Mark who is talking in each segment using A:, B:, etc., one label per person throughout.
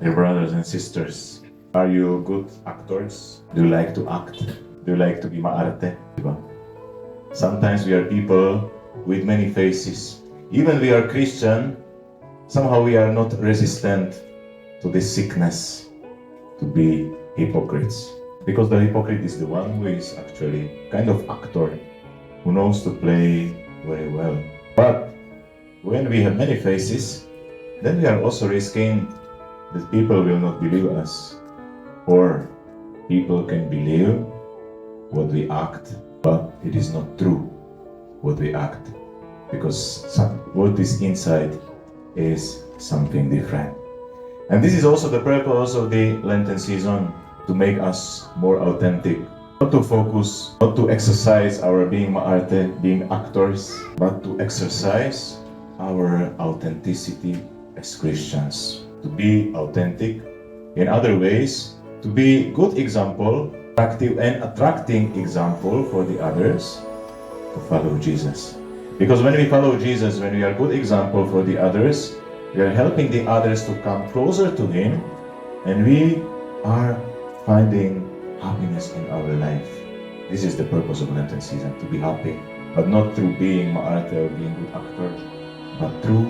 A: Dear brothers and sisters, are you good actors? Do you like to act? Do you like to be maarte? Sometimes we are people with many faces. Even we are Christian, somehow we are not resistant to this sickness to be hypocrites. Because the hypocrite is the one who is actually kind of actor, who knows to play very well. But when we have many faces, then we are also risking that people will not believe us, or people can believe what we act, but it is not true what we act, because what is inside is something different. And this is also the purpose of the Lenten season, to make us more authentic, not to focus, not to exercise our being maarte, being actors, but to exercise our authenticity as Christians. To be authentic in other ways, to be good example, attractive and attracting example for the others to follow Jesus. Because when we follow Jesus, when we are good example for the others, we are helping the others to come closer to Him, and we are finding happiness in our life. This is the purpose of Lenten season, to be happy, but not through being maarte or being good actor, but through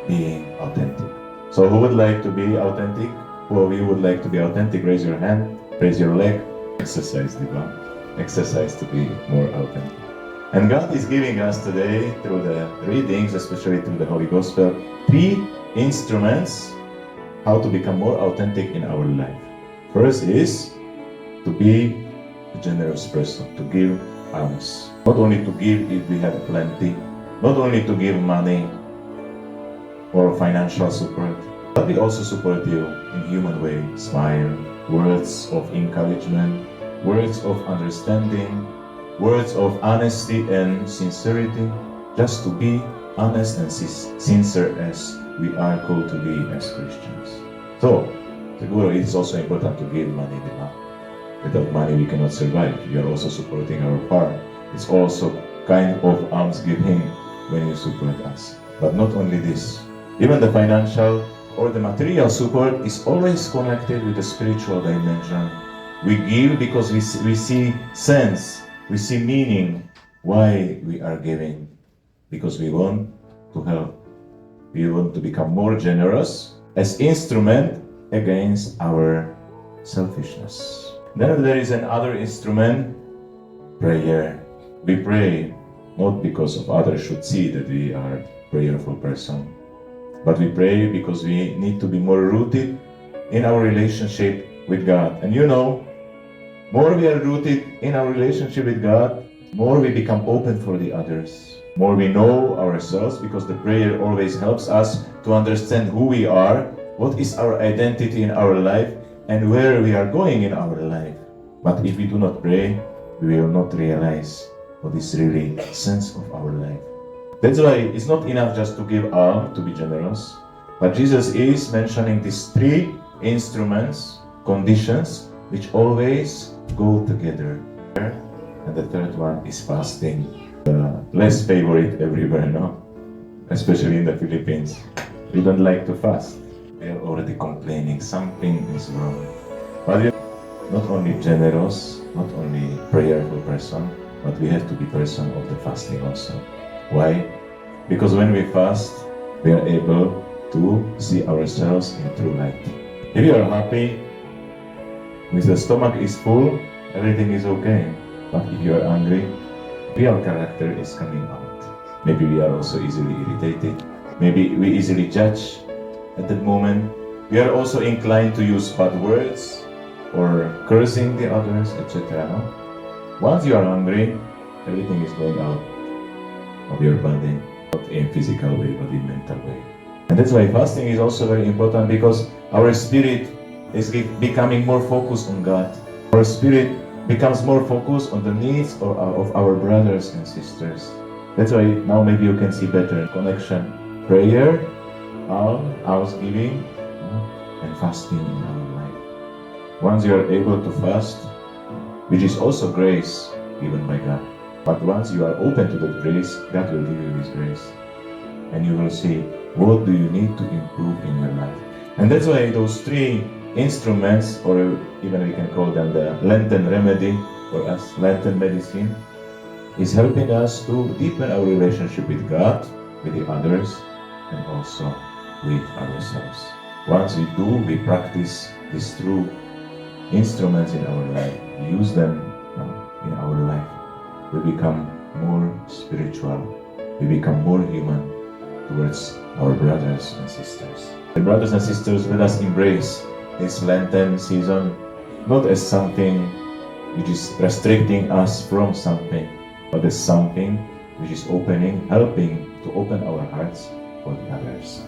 A: being authentic. So who would like to be authentic? Who of you would like to be authentic? Raise your hand, raise your leg. Exercise, diba? Exercise to be more authentic. And God is giving us today, through the readings, especially through the Holy Gospel, 3 instruments how to become more authentic in our life. First is to be a generous person, to give alms. Not only to give if we have plenty, not only to give money or financial support, but we also support you in human way. Smile, words of encouragement, words of understanding, words of honesty and sincerity, just to be honest and sincere as we are called to be as Christians. So, siguro it is also important to give money, diba? Without money we cannot survive. You are also supporting our farm. It's also kind of alms giving when you support us. But not only this, even the financial or the material support is always connected with the spiritual dimension. We give because we see sense, we see meaning why we are giving. Because we want to help. We want to become more generous as instrument against our selfishness. Then there is another instrument, prayer. We pray not because of others should see that we are a prayerful person, but we pray because we need to be more rooted in our relationship with God. And you know, more we are rooted in our relationship with God, more we become open for the others. More we know ourselves, because the prayer always helps us to understand who we are, what is our identity in our life, and where we are going in our life. But if we do not pray, we will not realize what is really sense of our life. That's why it's not enough just to give alms, to be generous, but Jesus is mentioning these 3 instruments, conditions, which always go together. And the third one is fasting. Less favorite everywhere, no? Especially in the Philippines. We don't like to fast. We are already complaining something is wrong. But we are not only generous, not only prayerful person, but we have to be person of the fasting also. Why? Because when we fast, we are able to see ourselves in true light. If you are happy, if the stomach is full, everything is okay. But if you are hungry, real character is coming out. Maybe we are also easily irritated. Maybe we easily judge at that moment. We are also inclined to use bad words or cursing the others, etc. No? Once you are hungry, everything is going out of your body, not in physical way, but in mental way. And that's why fasting is also very important, because our spirit is becoming more focused on God. Our spirit becomes more focused on the needs of our brothers and sisters. That's why now maybe you can see better connection. Prayer, alms giving, and fasting in our life. Once you are able to fast, which is also grace given by God, but once you are open to that grace, God will give you His grace. And you will see what do you need to improve in your life. And that's why those three instruments, or even we can call them the Lenten remedy for us, Lenten medicine, is helping us to deepen our relationship with God, with the others, and also with ourselves. Once we do, we practice these true instruments in our life, we use them in our life, we become more spiritual, we become more human towards our brothers and sisters. The brothers and sisters, let us embrace this Lenten season not as something which is restricting us from something, but as something which is helping to open our hearts for the others.